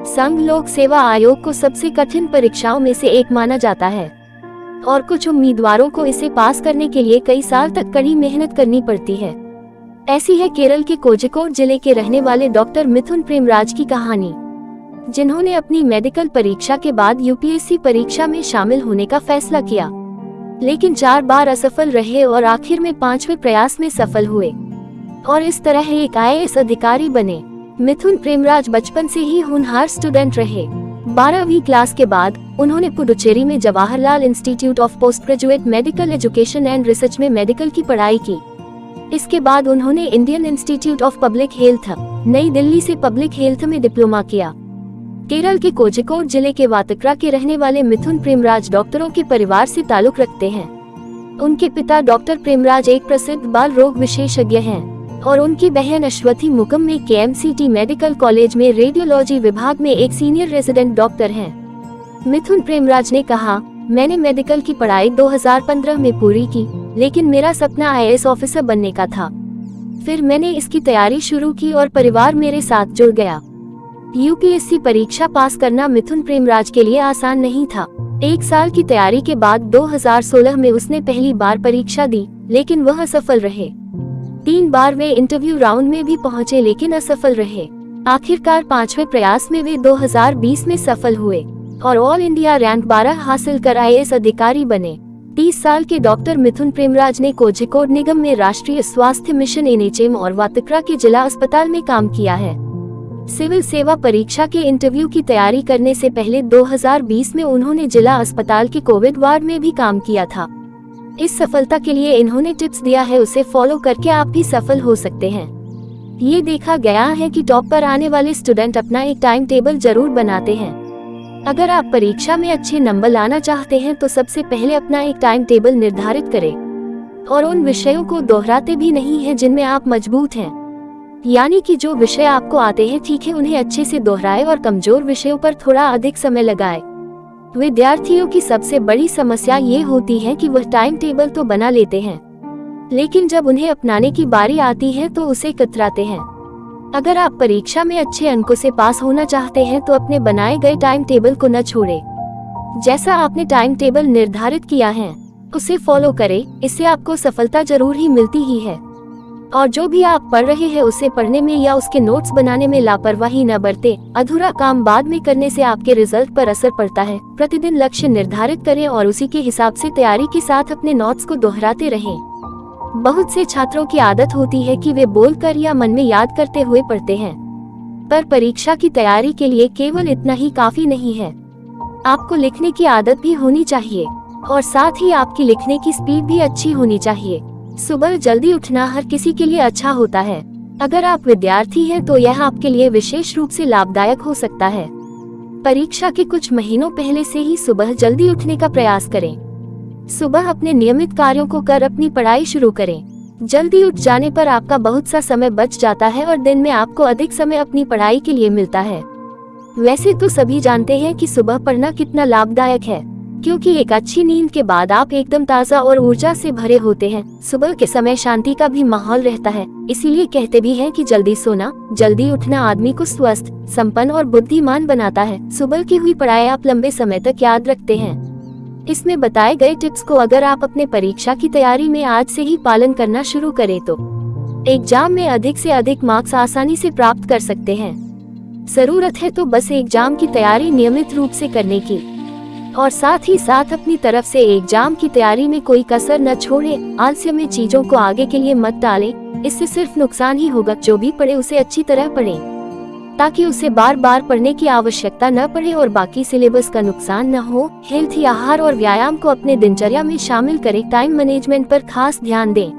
संघ लोक सेवा आयोग को सबसे कठिन परीक्षाओं में से एक माना जाता है और कुछ उम्मीदवारों को इसे पास करने के लिए कई साल तक कड़ी मेहनत करनी पड़ती है। ऐसी है केरल के कोझिकोड जिले के रहने वाले डॉक्टर मिथुन प्रेमराज की कहानी, जिन्होंने अपनी मेडिकल परीक्षा के बाद यूपीएससी परीक्षा में शामिल होने का फैसला किया, लेकिन 4 बार असफल रहे और आखिर में 5वें प्रयास में सफल हुए और इस तरह एक IAS अधिकारी बने। मिथुन प्रेमराज बचपन से ही होनहार स्टूडेंट रहे। 12वीं क्लास के बाद उन्होंने पुडुचेरी में Jawaharlal institute of post graduate medical education and research में मेडिकल की पढ़ाई की। इसके बाद उन्होंने Indian institute of public health, नई दिल्ली से पब्लिक हेल्थ में डिप्लोमा किया। केरल के कोझिकोड जिले के वातकरा के रहने वाले मिथुन प्रेमराज डॉक्टरों के परिवार से ताल्लुक रखते हैं। उनके पिता डॉक्टर प्रेमराज एक प्रसिद्ध बाल रोग विशेषज्ञ हैं और उनकी बहन अश्वथी मुकम में KMCT मेडिकल कॉलेज में रेडियोलॉजी विभाग में एक सीनियर रेजिडेंट डॉक्टर हैं। मिथुन प्रेमराज ने कहा, मैंने मेडिकल की पढ़ाई 2015 में पूरी की, लेकिन मेरा सपना IAS ऑफिसर बनने का था। फिर मैंने इसकी तैयारी शुरू की और परिवार मेरे साथ जुड़ गया। यूपीएससी परीक्षा पास करना मिथुन प्रेमराज के लिए आसान नहीं था। 1 साल की तैयारी के बाद 2016 में उसने पहली बार परीक्षा दी, लेकिन वह असफल रहे। 3 बार वे इंटरव्यू राउंड में भी पहुंचे, लेकिन असफल रहे। आखिरकार 5वें प्रयास में वे 2020 में सफल हुए और ऑल इंडिया रैंक 12 हासिल कर IAS अधिकारी बने। 30 साल के डॉक्टर मिथुन प्रेमराज ने कोझिकोड निगम में राष्ट्रीय स्वास्थ्य मिशन NHM और वातकरा के जिला अस्पताल में काम किया है। सिविल सेवा परीक्षा के इंटरव्यू की तैयारी करने से पहले 2020 में उन्होंने जिला अस्पताल के कोविड वार्ड में भी काम किया था। इस सफलता के लिए इन्होंने टिप्स दिया है, उसे फॉलो करके आप भी सफल हो सकते हैं। ये देखा गया है कि टॉप पर आने वाले स्टूडेंट अपना एक टाइम टेबल जरूर बनाते हैं। अगर आप परीक्षा में अच्छे नंबर लाना चाहते हैं तो सबसे पहले अपना एक टाइम टेबल निर्धारित करें और उन विषयों को दोहराते भी नहीं हैं जिनमें आप मजबूत हैं। यानी कि जो विषय आपको आते हैं ठीक है, उन्हें अच्छे से दोहराए और कमजोर विषयों पर थोड़ा अधिक समय लगाए। विद्यार्थियों की सबसे बड़ी समस्या ये होती है कि वह टाइम टेबल तो बना लेते हैं, लेकिन जब उन्हें अपनाने की बारी आती है तो उसे कतराते हैं। अगर आप परीक्षा में अच्छे अंकों से पास होना चाहते हैं तो अपने बनाए गए टाइम टेबल को न छोड़ें। जैसा आपने टाइम टेबल निर्धारित किया है उसे फॉलो करें, इससे आपको सफलता जरूर ही मिलती ही है। और जो भी आप पढ़ रहे हैं उसे पढ़ने में या उसके नोट्स बनाने में लापरवाही न बरतें। अधूरा काम बाद में करने से आपके रिजल्ट पर असर पड़ता है। प्रतिदिन लक्ष्य निर्धारित करें और उसी के हिसाब से तैयारी के साथ अपने नोट्स को दोहराते रहें। बहुत से छात्रों की आदत होती है कि वे बोलकर या मन में याद करते हुए पढ़ते हैं, पर परीक्षा की तैयारी के लिए केवल इतना ही काफी नहीं है। आपको लिखने की आदत भी होनी चाहिए और साथ ही आपकी लिखने की स्पीड भी अच्छी होनी चाहिए। सुबह जल्दी उठना हर किसी के लिए अच्छा होता है। अगर आप विद्यार्थी हैं तो यह आपके लिए विशेष रूप से लाभदायक हो सकता है। परीक्षा के कुछ महीनों पहले से ही सुबह जल्दी उठने का प्रयास करें। सुबह अपने नियमित कार्यों को कर अपनी पढ़ाई शुरू करें। जल्दी उठ जाने पर आपका बहुत सा समय बच जाता है और दिन में आपको अधिक समय अपनी पढ़ाई के लिए मिलता है। वैसे तो सभी जानते हैं कि सुबह पढ़ना कितना लाभदायक है, क्योंकि एक अच्छी नींद के बाद आप एकदम ताज़ा और ऊर्जा से भरे होते हैं। सुबह के समय शांति का भी माहौल रहता है, इसीलिए कहते भी हैं कि जल्दी सोना जल्दी उठना आदमी को स्वस्थ, संपन्न और बुद्धिमान बनाता है। सुबह की हुई पढ़ाई आप लंबे समय तक याद रखते हैं। इसमें बताए गए टिप्स को अगर आप अपने परीक्षा की तैयारी में आज से ही पालन करना शुरू करें तो एग्जाम में अधिक से अधिक मार्क्स आसानी से प्राप्त कर सकते हैं। जरूरत है तो बस एग्जाम की तैयारी नियमित रूप से करने की और साथ ही साथ अपनी तरफ से एग्जाम की तैयारी में कोई कसर न छोड़े। आलस्य में चीजों को आगे के लिए मत टालें, इससे सिर्फ नुकसान ही होगा। जो भी पढ़े उसे अच्छी तरह पढ़ें ताकि उसे बार बार पढ़ने की आवश्यकता न पड़े और बाकी सिलेबस का नुकसान न हो। हेल्थी आहार और व्यायाम को अपने दिनचर्या में शामिल करें। टाइम मैनेजमेंट पर खास ध्यान दें।